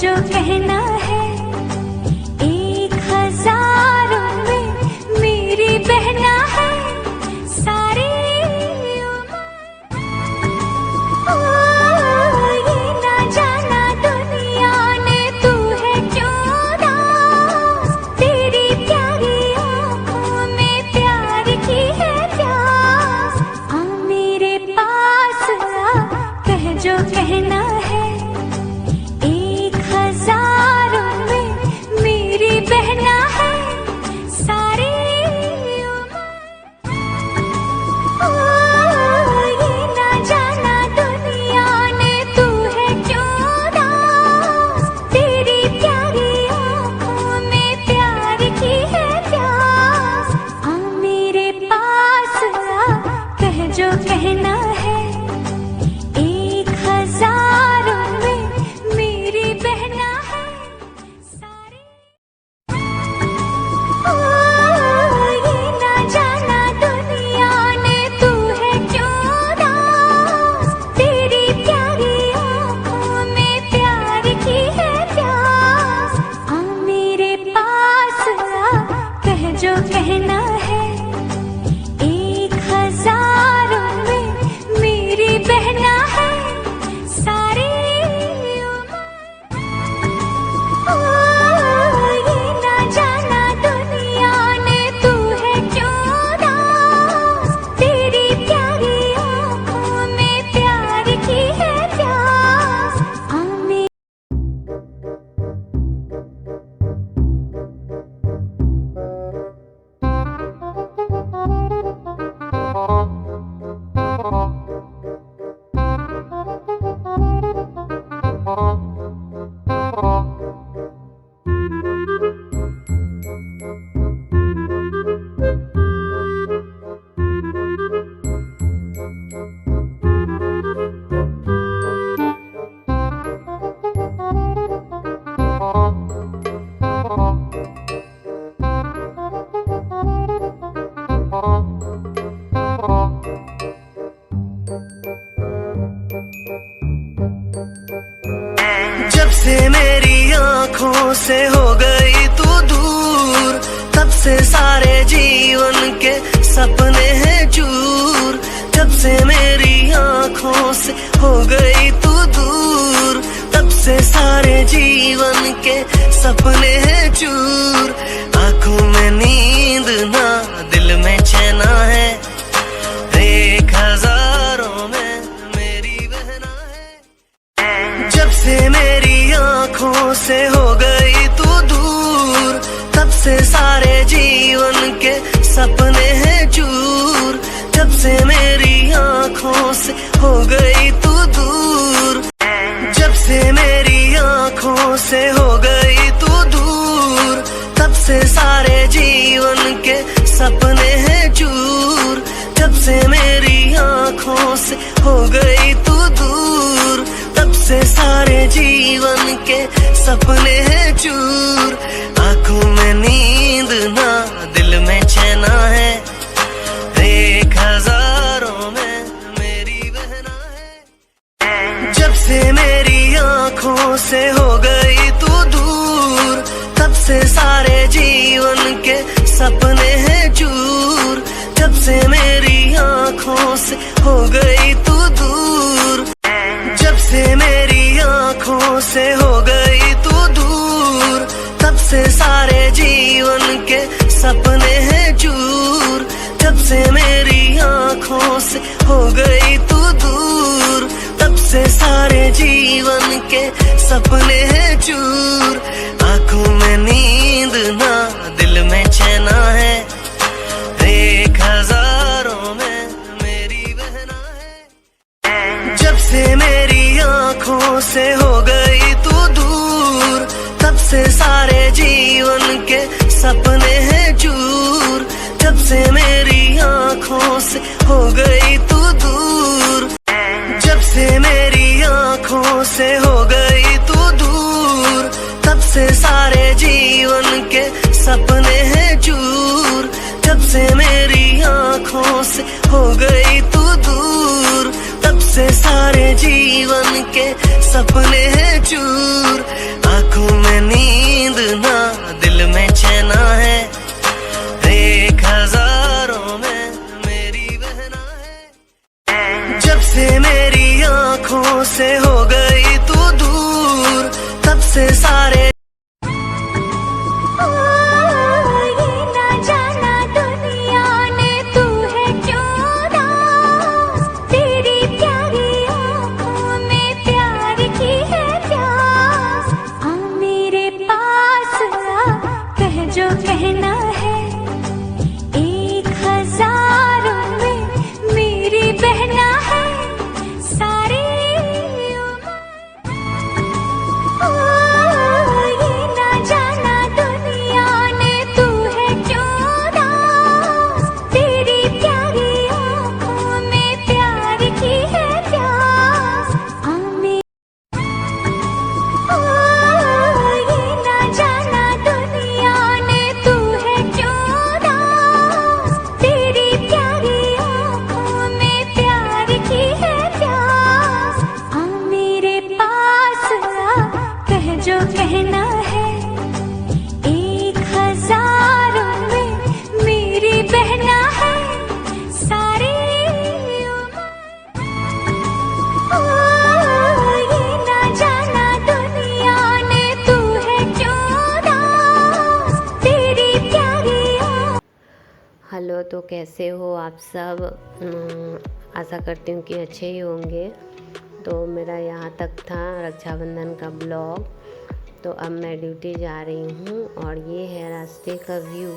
जो कहना है, 1000 में मेरी बहना है सारी उम्र। ये ना जाना दुनिया ने तू है क्यों दास, तेरी प्यारी आँखों में प्यार की है प्यास। आ मेरे पास आ, कह जो कहना है, 1000 में मेरी बहना है सारी उम्र। ये ना जाना दुनिया ने तू है क्यों दास, तेरी प्यारी आँखों में प्यार की है प्यास। आ मेरे पास आ, कह जो कहना है, 1000 में मेरी बहना है सारी। ये ना जाना दुनिया ने तू है क्यों दास, तेरी प्यारी आँखों में प्यार की है प्यास। आ मेरे पास आ, कह जो कहना है, 1000 में मेरी बहना है सारी उम्र। ये ना जाना दुनिया ने तू है क्यों दास, तेरी प्यारी आँखों में प्यार की है प्यास। आ जब से मेरी आँखों से हो गई तू दूर, तब से सारे जीवन के सपने हैं चूर। जब से मेरी आँखों से हो गई तू दूर, तब से सारे जीवन के सपने हैं चूर। आँखों में नींद ना, दिल में चैना है, 1000 में मेरी बहना है। जब से मेरी आँखों से हो गई तू दूर, तब से सारे जीवन के सपने हैं चूर। जब से मेरी आँखों से हो गई तू दूर, जब से मेरी आँखों से हो गई तू दूर, तब से सारे जीवन के सपने हैं चूर। जब से मेरी आँखों से हो गई तू दूर, तब से सारे जीवन के सपने हैं चूर। आँखों में नींद ना, दिल में चैना है, 1000 में मेरी बहना है। जब से मेरी आँखों से हो गई तू दूर, तब से सारे जीवन के सपने हैं चूर। जब से मेरी आँखों से हो गई तू दूर, जब से मेरी आँखों से हो गई तू दूर, तब से सारे जीवन के सपने हैं चूर। जब से मेरी आँखों से हो गई तू दूर, तब से सारे जीवन के सपने हैं चूर। आँखों में नींद ना, दिल में चैना है, 1000 में मेरी बहना है। जब से मेरी आँखों से हो गई तू दूर, तब से सारे जीवन के सपने हैं चूर। जब से मेरी आँखों से हो गई तू दूर, जब से मेरी आँखों से हो गई तू दूर, तब से सारे जीवन के सपने हैं चूर। जब से मेरी आँखों से हो गई तू दूर, तब से सारे जीवन के सपने हैं चूर। हो गई तू दूर, तब से सारे ये ना जाना दुनिया ने तू है क्यों दास, तेरी प्यारी आँखों में प्यार की है प्यास। आ मेरे पास आ, कह जो कहना है, 1000 में मेरी बहना है सारी उम्र। ये ना जाना दुनिया ने तू है क्यों दास, तेरी प्यारी आँखों में प्यार की है प्यास। ये ना जाना दुनिया ने तू है क्यों दास, तेरी प्यारी आँखों में प्यार की है प्यास। आ मेरे पास आ, कह जो कहना है, 1000 में मेरी बहना है सारी उम्र। ये ना जाना दुनिया ने तू है क्यों दास, तेरी प्यारी आँखों। हेलो, तो कैसे हो आप सब? आशा करती हूँ कि अच्छे ही होंगे। तो मेरा यहाँ तक था रक्षाबंधन का ब्लॉग। तो अब मैं ड्यूटी जा रही हूँ और ये है रास्ते का व्यू।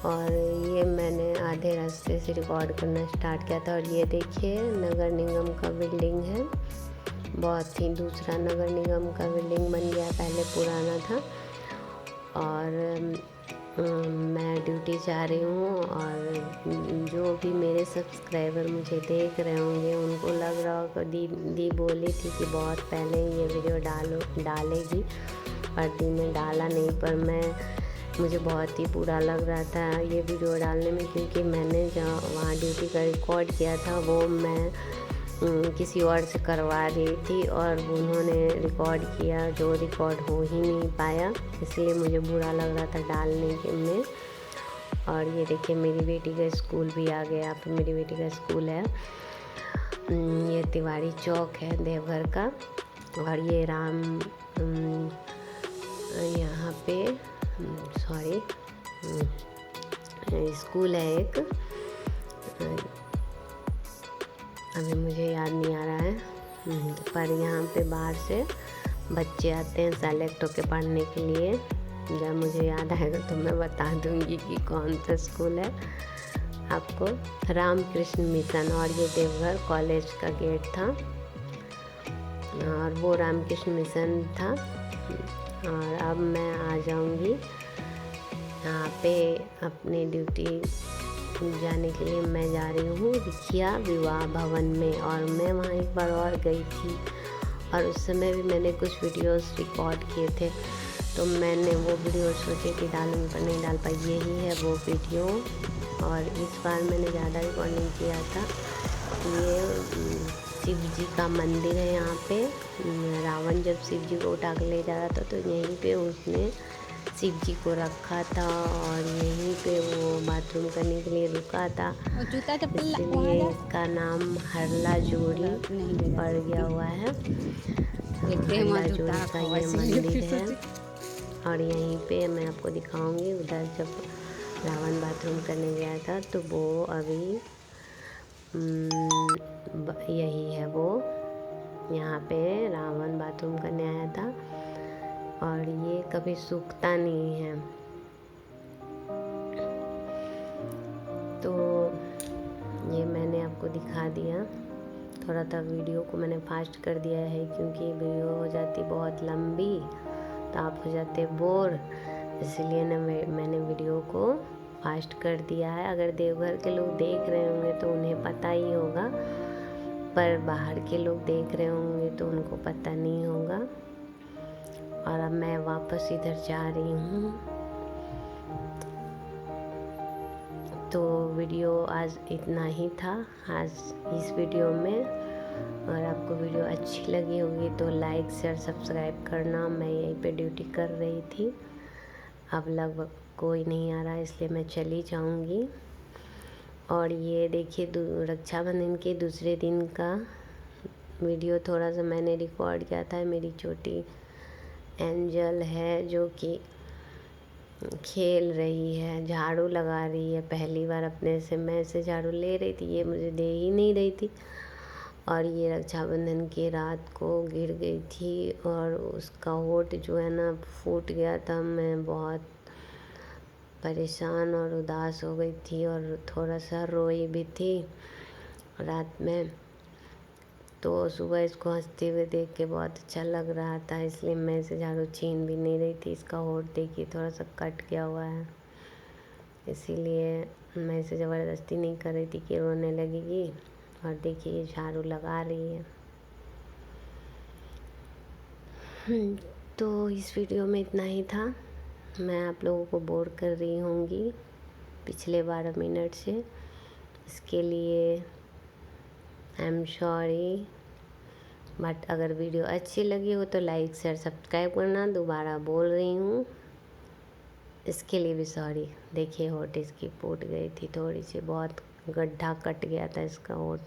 और ये मैंने आधे रास्ते से रिकॉर्ड करना स्टार्ट किया था। और ये देखिए नगर निगम का बिल्डिंग है, बहुत ही दूसरा नगर निगम का बिल्डिंग बन गया, पहले पुराना था। और मैं ड्यूटी जा रही हूँ। और जो भी मेरे सब्सक्राइबर मुझे देख रहे होंगे उनको लग रहा होगा, दी बोली थी कि बहुत पहले ये वीडियो डालेगी, पर दी ने डाला नहीं। पर मुझे बहुत ही बुरा लग रहा था ये वीडियो डालने में, क्योंकि मैंने जो वहाँ ड्यूटी का रिकॉर्ड किया था वो मैं किसी और से करवा रही थी और उन्होंने रिकॉर्ड किया जो रिकॉर्ड हो ही नहीं पाया, इसलिए मुझे बुरा लग रहा था डालने के में। और ये देखिए मेरी बेटी का स्कूल भी आ गया। यहाँ पे मेरी बेटी का स्कूल है। ये तिवारी चौक है देवघर का। और ये यहाँ पे स्कूल है एक, अभी मुझे याद नहीं आ रहा है। पर यहाँ पे बाहर से बच्चे आते हैं सेलेक्ट होके पढ़ने के लिए। जब मुझे याद आएगा तो मैं बता दूँगी कि कौन सा स्कूल है आपको। रामकृष्ण मिशन। और ये देवघर कॉलेज का गेट था और वो रामकृष्ण मिशन था। और अब मैं आ जाऊँगी यहाँ पे अपने ड्यूटी जाने के लिए। मैं जा रही हूँ रिखिया विवाह भवन में। और मैं वहाँ एक बार और गई थी और उस समय भी मैंने कुछ वीडियोस रिकॉर्ड किए थे। तो मैंने वो वीडियो सोची थी डालूंगी पर नहीं डाल पाई। यही है वो वीडियो। और इस बार मैंने ज़्यादा रिकॉर्डिंग किया था। ये शिव जी का मंदिर है यहाँ पे। रावण जब शिव जी को उठा कर ले जा रहा था तो यहीं पे उसने शिव जी को रखा था और यहीं पे वो बाथरूम करने के लिए रुका था, इसलिए इसका नाम हरला जोड़ी पड़ गया हुआ है। हरला जोड़ी का ये मंदिर है। और यहीं पे मैं आपको दिखाऊंगी, उधर जब रावण बाथरूम करने गया था तो वो अभी यही है वो, यहाँ पे रावण बाथरूम करने आया था। और ये कभी सूखता नहीं है। तो ये मैंने आपको दिखा दिया। थोड़ा सा वीडियो को मैंने फास्ट कर दिया है क्योंकि वीडियो हो जाती बहुत लंबी तो आप हो जाते बोर, इसलिए ना मैंने वीडियो को फास्ट कर दिया है। अगर देवघर के लोग देख रहे होंगे तो उन्हें पता ही होगा, पर बाहर के लोग देख रहे होंगे तो उनको पता नहीं होगा। और अब मैं वापस इधर जा रही हूँ। तो वीडियो आज इतना ही था आज इस वीडियो में। और आपको वीडियो अच्छी लगी होगी तो लाइक शेयर सब्सक्राइब करना। मैं यहीं पे ड्यूटी कर रही थी, अब लगभग कोई नहीं आ रहा इसलिए मैं चली जाऊंगी। और ये देखिए रक्षाबंधन के दूसरे दिन का वीडियो थोड़ा सा मैंने रिकॉर्ड किया था। मेरी छोटी एंजल है जो कि खेल रही है, झाड़ू लगा रही है। पहली बार अपने से मैं से झाड़ू ले रही थी, ये मुझे दे ही नहीं रही थी। और ये रक्षाबंधन की रात को गिर गई थी और उसका होंठ जो है ना फूट गया था। मैं बहुत परेशान और उदास हो गई थी और थोड़ा सा रोई भी थी रात में। तो सुबह इसको हंसते हुए देख के बहुत अच्छा लग रहा था, इसलिए मैं इसे झाड़ू छीन भी नहीं रही थी। इसका होंठ देखिए थोड़ा सा कट गया हुआ है, इसीलिए मैं इसे ज़बरदस्ती नहीं कर रही थी कि रोने लगेगी। और देखिए ये झाड़ू लगा रही है। तो इस वीडियो में इतना ही था। मैं आप लोगों को बोर कर रही होंगी पिछले 12 मिनट से, इसके लिए आई एम सॉरी। बट अगर वीडियो अच्छी लगी हो तो लाइक शेयर सब्सक्राइब करना। दोबारा बोल रही हूँ, इसके लिए भी सॉरी। देखिए होंठ इसकी फूट गई थी थोड़ी सी, बहुत गड्ढा कट गया था इसका होंठ।